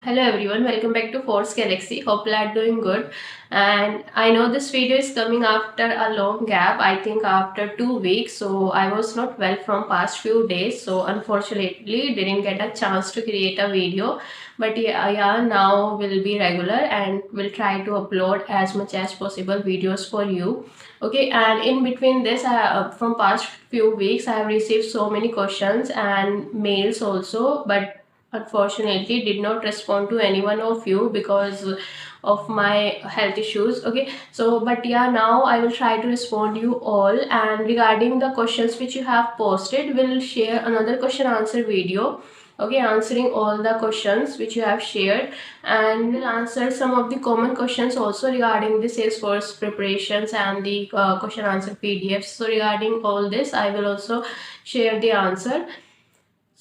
Hello everyone, welcome back to forceGalaxy. Hope you are doing good. And I know this video is coming after a long gap. I think after 2 weeks. So I was not well from past few days. So unfortunately didn't get a chance to create a video. But yeah, now will be regular and will try to upload as much as possible videos for you. Okay, and in between this, from past few weeks, I have received so many questions and mails also. But unfortunately did not respond to any one of you because of my health issues. Okay, so but yeah, now I will try to respond you all. And regarding the questions which you have posted, we'll share another question answer video, okay, answering all the questions which you have shared. And we'll answer some of the common questions also regarding the Salesforce preparations and the question answer PDFs. So regarding all this, I will also share the answer.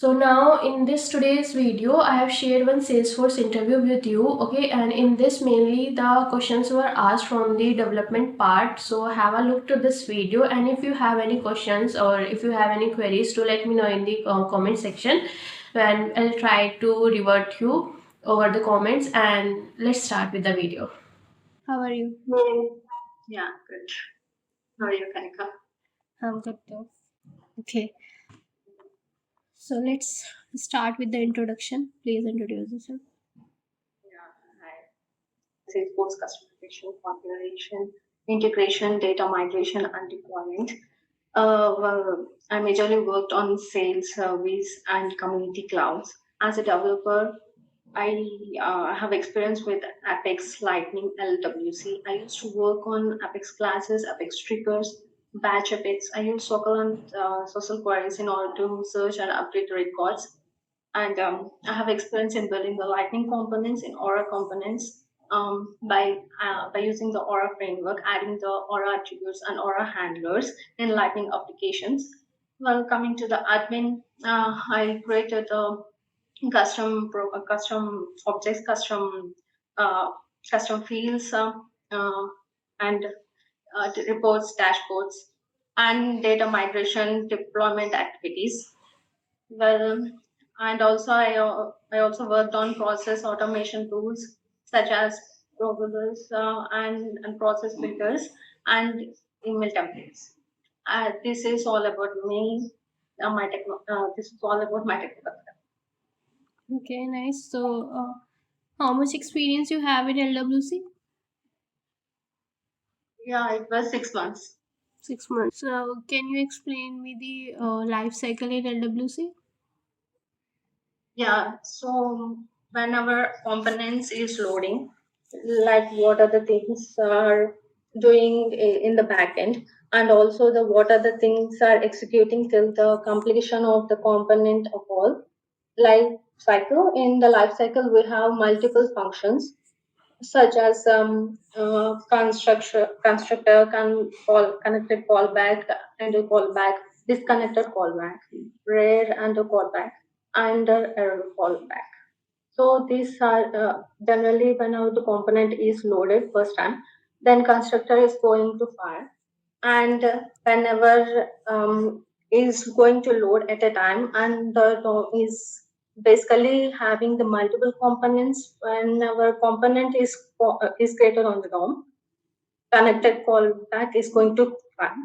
So now in this today's video, I have shared one Salesforce interview with you. Okay, and in this mainly the questions were asked from the development part. So have a look to this video, and if you have any questions or if you have any queries, to let me know in the comment section, and I'll try to revert you over the comments. And let's start with the video. How are you? Yeah, good. How are you, Kanika? I'm good too. Okay, so let's start with the introduction. Please introduce yourself. Yeah, hi. Salesforce customization, configuration, integration, data migration, and deployment. I majorly worked on sales, service, and community clouds. As a developer, I have experience with Apex, Lightning, LWC. I used to work on Apex classes, Apex triggers, batch Apex. I use Circle and social queries in order to search and update records. And I have experience in building the Lightning components in Aura components by using the Aura framework, adding the Aura attributes and Aura handlers in Lightning applications. Well, coming to the admin, I created a custom objects, uh, custom fields, and reports, dashboards, and data migration deployment activities. Well, and also I also worked on process automation tools such as proposals and process filters and email templates. This is all about me. This is all about my technical. Okay, nice. So, how much experience you have in LWC? Yeah, it was 6 months. 6 months. So, can you explain me the life cycle in LWC? Yeah, so whenever components is loading, like what are the things are doing in the backend, and also the what are the things are executing till the completion of the component of all life cycle. In the life cycle, we have multiple functions such as constructor can call connected callback and a callback, disconnected callback, rare and a callback, and a error callback. So these are generally whenever the component is loaded first time, then constructor is going to fire, and whenever is going to load at a time, and the DOM is basically having the multiple components. Whenever component is created on the DOM, connected callback is going to fire.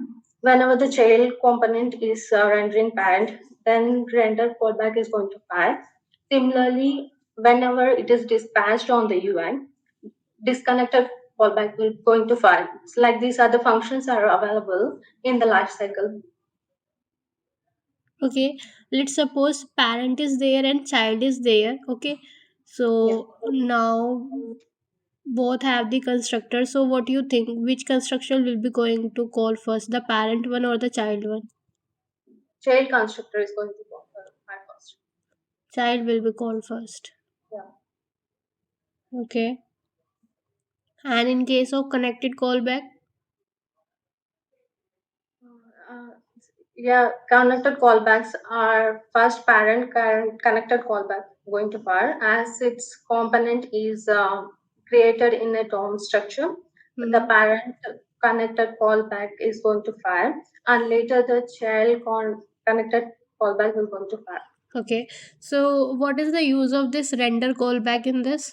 Whenever the child component is rendering parent, then render callback is going to fire. Similarly, whenever it is dispatched on the UI, disconnected callback will going to fire. It's like these are the functions are available in the life cycle. Okay, let's suppose parent is there and child is there. Okay, Yeah. so now both have the constructor. So, what do you think? Which constructor will be going to call first, the parent one or the child one? Child constructor is going to go fire first. Child will be called first. Yeah. Okay, and in case of connected callback, Uh, yeah, connected callbacks are first parent connected callback going to fire as its component is created in a DOM structure. The hmm, parent connected callback is going to fire, and later the child connected callback will going to fire. Okay. So what is the use of this render callback in this?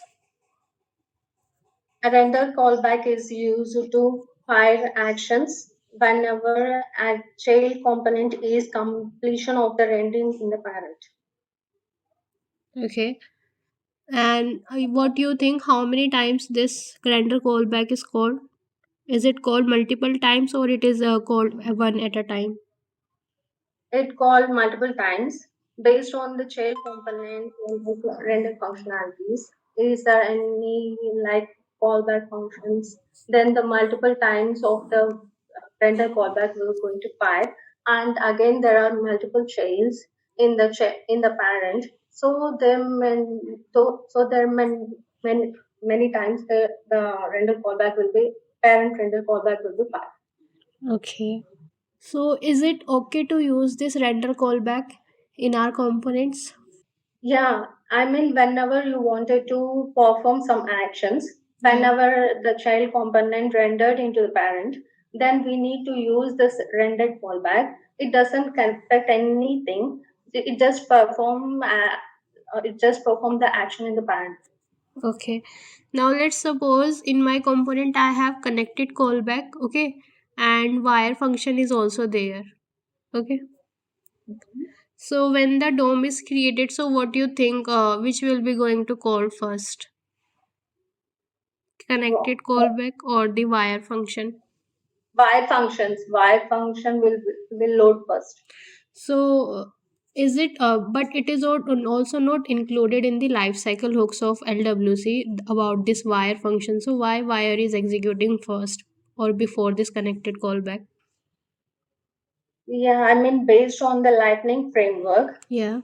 A render callback is used to fire actions whenever a child component is completion of the rendering in the parent. Okay. And what do you think? How many times this render callback is called? Is it called multiple times or it is called one at a time? It called multiple times based on the child component and the render functionalities. Is there any like callback functions? Then the multiple times of the render callback we're going to fire. And again, there are multiple chains in the in the parent. So there many times the render callback will be parent render callback will be fired. Okay. So is it okay to use this render callback in our components? Yeah, I mean, whenever you wanted to perform some actions, Yeah. whenever the child component rendered into the parent, then we need to use this rendered fallback. It doesn't affect anything. It just perform the action in the parent. Okay. Now let's suppose in my component I have connected callback, okay, and wire function is also there. Okay. So when the DOM is created, so what do you think which will be going to call first? Connected callback or the wire function? Wire function will load first. So is it but it is also not included in the life cycle hooks of LWC about this wire function. So why wire is executing first or before this connected callback? Yeah, I mean, based on the Lightning framework, Yeah.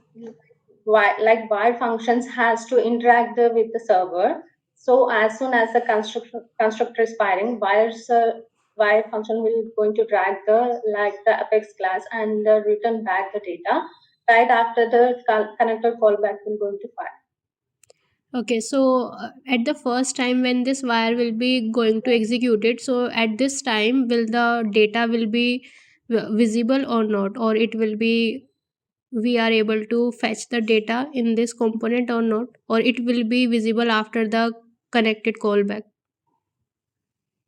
like wire functions has to interact with the server. So as soon as the constructor is firing, wire function will going to drag the apex class and return back the data right after the connector callback will going to fire. Okay, so at the first time when this wire will be going to execute it, so at this time will the data will be visible or not, or it will be we are able to fetch the data in this component or not, or it will be visible after the connected callback.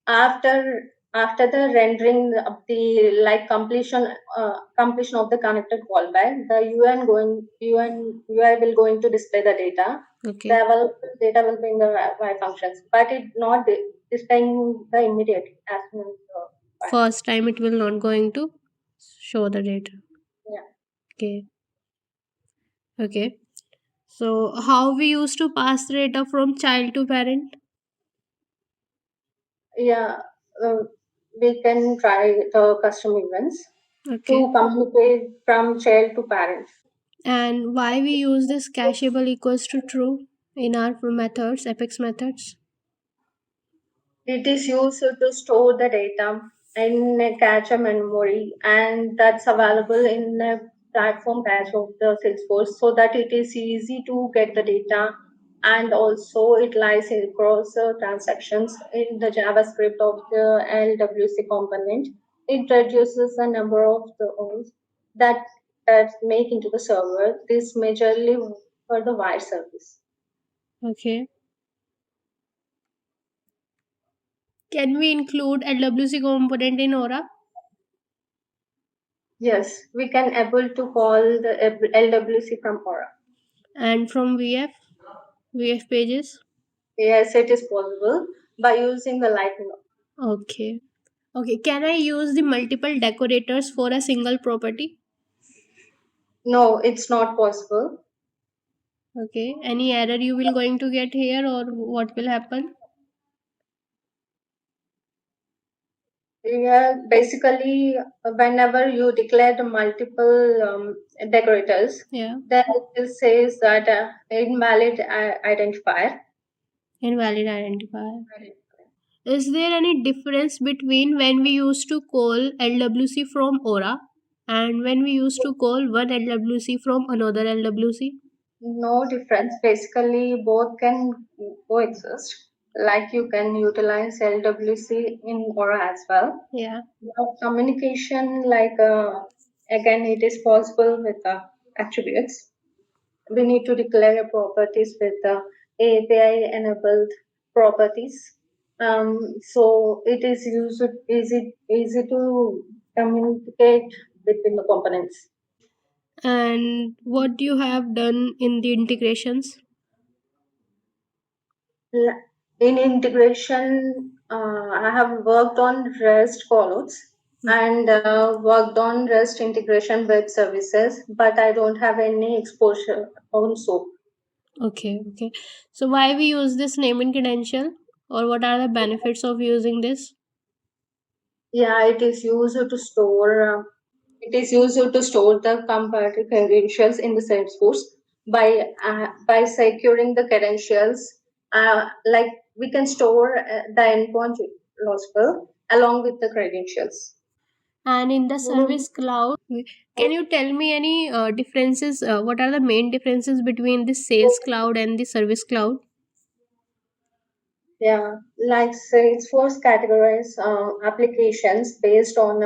After the rendering of the like completion of the connected callback, the UI will going to display the data. Okay. The data will be in the wire functions, but it not displaying the immediate as soon as the wire. First time it will not going to show the data. Yeah, Okay. Okay. So how we used to pass the data from child to parent? yeah. Uh, we can try the custom events Okay. to communicate from child to parent. And why we use this cacheable equals to true in our methods, Apex methods? It is used to store the data in a cache memory, and that's available in a platform cache of the Salesforce so that it is easy to get the data, and also it lies across transactions in the JavaScript of the LWC component. It reduces the number of the holes that make into the server. This majorly for the wire service. Okay. Can we include LWC component in Aura Yes, we can able to call the LWC from Aura. and from VF pages? Yes, it is possible by using the Lightning. Okay. Okay. Can I use the multiple decorators for a single property? No, it's not possible. Okay. Any error you will going to get here or what will happen? Yeah, basically, whenever you declare the multiple decorators, Yeah. then it says that invalid identifier. Invalid identifier. Is there any difference between when we used to call LWC from Aura and when we used to call one LWC from another LWC? No difference. Basically, both can coexist. Like you can utilize LWC in Aura as well. Yeah. Communication, like again, it is possible with attributes. we need to declare properties with the API enabled properties. So it is easy to communicate between the components. And what you have done in the integrations? In integration, I have worked on REST callouts and worked on REST integration web services, but I don't have any exposure on SOAP. Okay, okay. So why we use this name and credential, or what are the benefits of using this? Yeah, it is used to store. It is used to store the comparative credentials in the Salesforce by securing the credentials. Like we can store the endpoint logical along with the credentials. And in the service cloud, can you tell me any differences? What are the main differences between the sales cloud and the service cloud? Yeah, like Salesforce categorize applications based on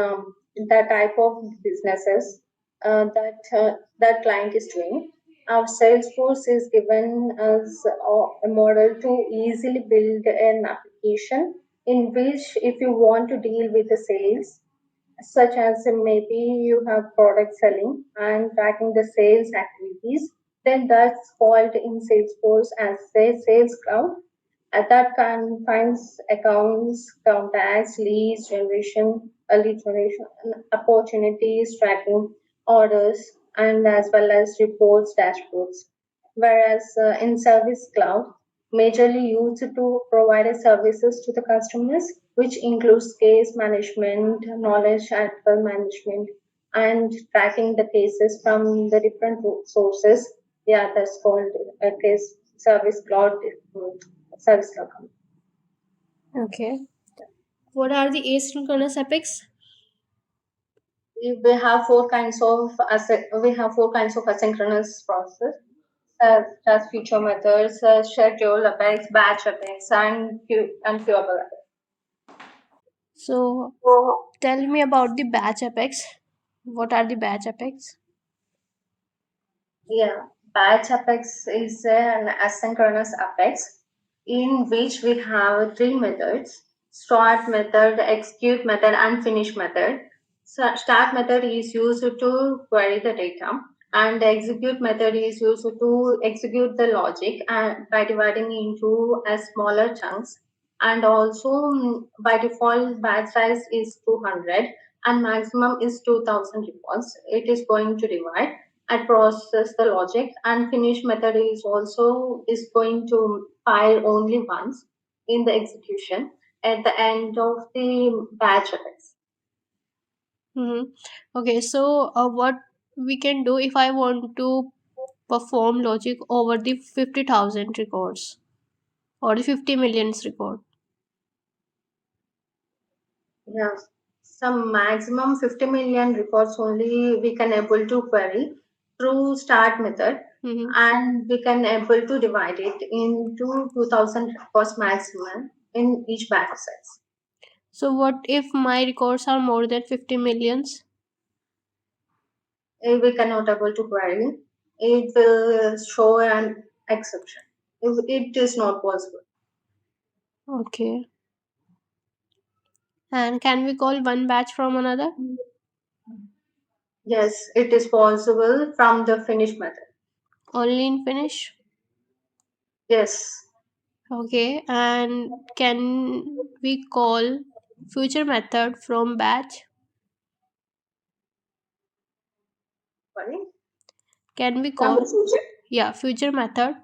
the type of businesses that client is doing. Our Salesforce is given as a model to easily build an application in which, if you want to deal with the sales, such as maybe you have product selling and tracking the sales activities, then that's called in Salesforce as Sales Cloud. That confines accounts, contacts, lead generation, and opportunities, tracking orders, and as well as reports, dashboards. Whereas in Service Cloud, majorly used to provide services to the customers, which includes case management, knowledge article management, and tracking the cases from the different sources. Yeah, that's called a case service cloud. Service cloud. Okay. What are the asynchronous epics? We have four kinds of asynchronous process, such as feature methods, schedule apex, batch apex, and queuable apex. So So tell me about the batch epics. What are the batch epics? yeah, batch apex is an asynchronous apex in which we have three methods: start method, execute method, and finish method. So start method is used to query the data, and the execute method is used to execute the logic and by dividing into a smaller chunks. And also by default batch size is 200 and maximum is 2000 records. It is going to divide and process the logic, and finish method is going to file only once in the execution at the end of the batch events. Mm-hmm. Okay, so what we can do if I want to perform logic over the 50,000 records or the 50 millions record? Yeah, some maximum 50 million records only we can able to query through start method, Mm-hmm. and we can able to divide it into 2000 records maximum in each batch size. So what if my records are more than 50 millions? If we cannot able to query, it will show an exception. If it is not possible. Okay. And can we call one batch from another? Yes, it is possible from the finish method. Only in finish? Yes. Okay. And can we call future method from batch? Sorry. Can we From the call, future? yeah, future method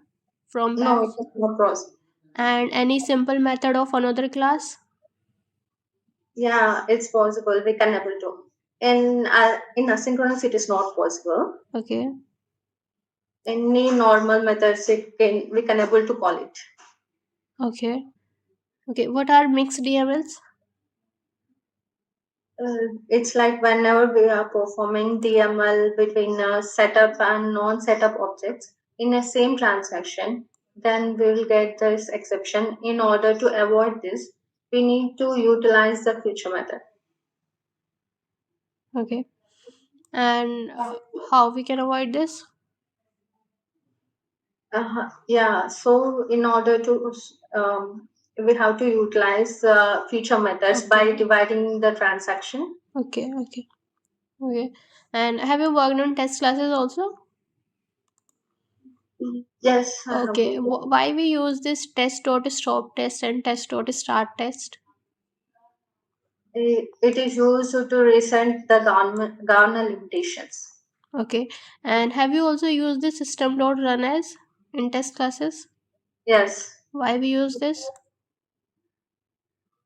from No, batch? it is not possible. And any simple method of another class? Yeah, it's possible. We can able to. In asynchronous, it is not possible. Okay. Any normal methods, we can able to call it. Okay. Okay. What are mixed DMLs? It's like whenever we are performing DML between setup and non-setup objects in a same transaction, then we will get this exception. In order to avoid this, we need to utilize the future method. Okay. And how we can avoid this? Yeah, so in order to, we have to utilize future methods by Okay. dividing the transaction. Okay, okay, okay. And have you worked on test classes also? Yes, I have Okay. worked. Why we use this test dot stop test and test dot start test? It is used to resent the government limitations. Okay. And have you also used the system dot run as in test classes? Yes, Why we use this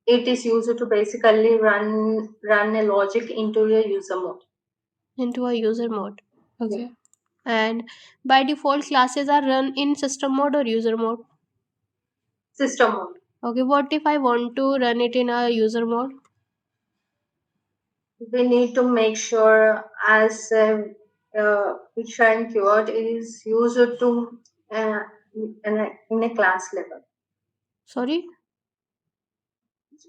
it is used to basically run a logic into a user mode. into a user mode? Yeah. Okay. And by default classes are run in system mode or user mode? System mode. Okay. What if I want to run it in a user mode? We need to make sure as which and keyword is used to in a class level. Sorry.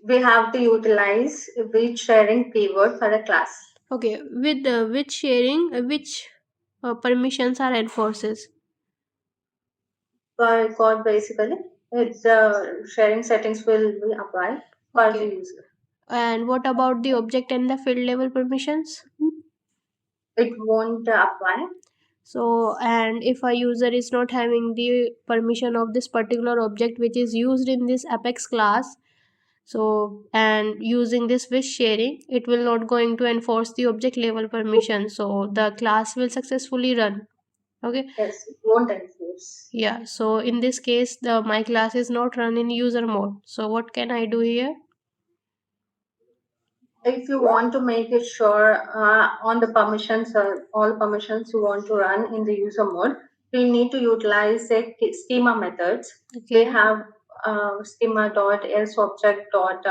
We have to utilize which sharing keyword for a class. Okay. With which sharing, which permissions are enforces? For code basically, the sharing settings will be applied for the Okay. user. And what about the object and the field level permissions? It won't apply. So, and if a user is not having the permission of this particular object which is used in this Apex class, so and using this with sharing, it will not going to enforce the object level permission. So the class will successfully run. Okay. Yes, it won't enforce. Yeah. So in this case, the my class is not run in user mode. So what can I do here? If you want to make it sure on the permissions, all permissions you want to run in the user mode, we need to utilize a schema methods. We Okay. have schema dot else object dot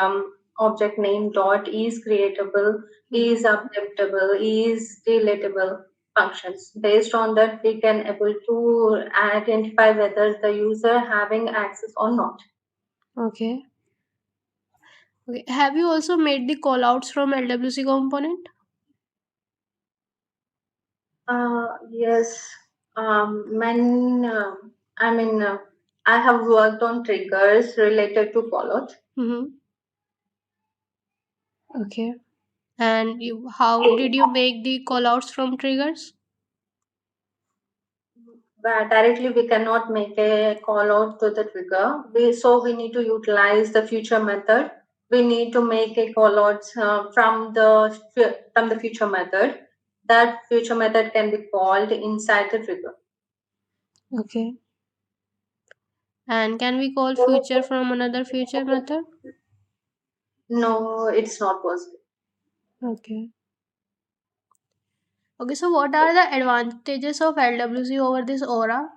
object name dot is creatable, is Mhm. updatable, is deletable functions. Based on that, we can able to identify whether the user having access or not. Okay. Okay. Have you also made the callouts from LWC component? Yes. When I mean, I have worked on triggers related to callout. Mm-hmm. Okay. And you, how did you make the callouts from triggers? But directly we cannot make a call out to the trigger. We need to utilize the future method. We need to make a call out from the future method. That future method can be called inside the trigger. Okay. And can we call future from another future method? No, it's not possible. Okay. Okay, so what are the advantages of LWC over this Aura?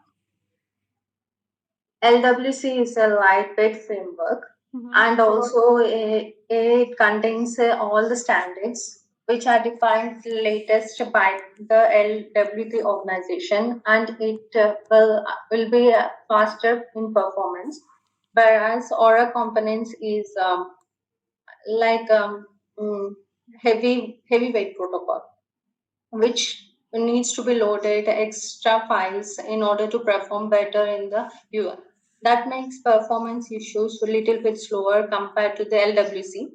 LWC is a lightweight framework, Mm-hmm. and also it contains all the standards which are defined latest by the LWC organization, and it will be faster in performance. Whereas Aura components is like mm, heavyweight protocol, which needs to be loaded extra files in order to perform better in the UI. That makes performance issues a little bit slower compared to the LWC.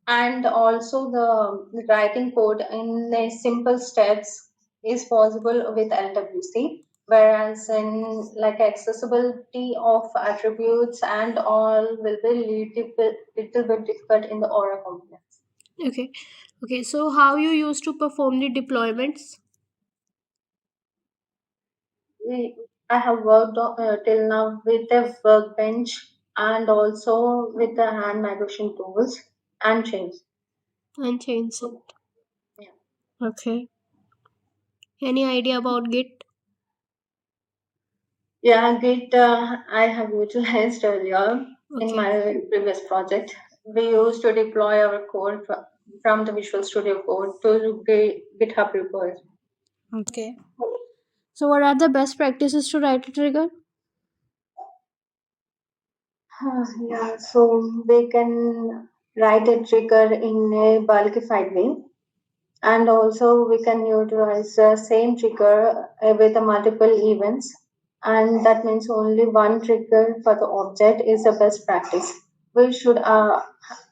And also the writing code in a simple steps is possible with LWC, whereas in like accessibility of attributes and all will be little bit difficult in the Aura components. Okay. Okay, so how you used to perform the deployments? I have worked till now with a workbench and also with the hand migration tools and chains. And change it. Yeah, Okay. Any idea about Git? yeah, Git I have utilized earlier in Okay. my previous project. We used to deploy our code from the Visual Studio Code to GitHub repos. Okay. So what are the best practices to write a trigger? Yeah, so we can write a trigger in a bulkified way, and also we can utilize the same trigger with the multiple events. and that means only one trigger for the object is the best practice. We should uh,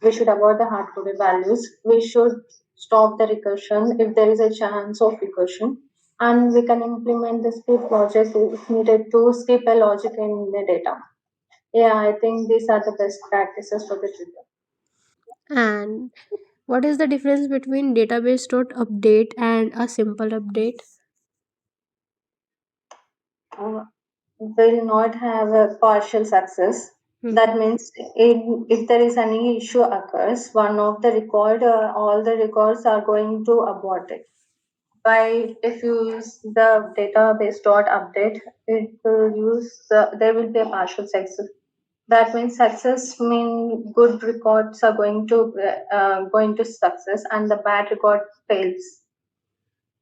we should avoid the hard-coded values. We should stop the recursion if there is a chance of recursion, and we can implement the skip logic if needed to skip a logic in the data. Yeah, I think these are the best practices for the trigger. And what is the difference between database dot update and a simple update? Uh, will not have a partial success. Hmm. That means if there is any issue occurs, one of the record, all the records are going to abort it. By if you use the database dot update, it will use there will be a partial success. That means success mean good records are going to success, and the bad record fails,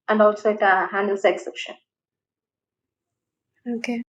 and also it handles exception. Okay.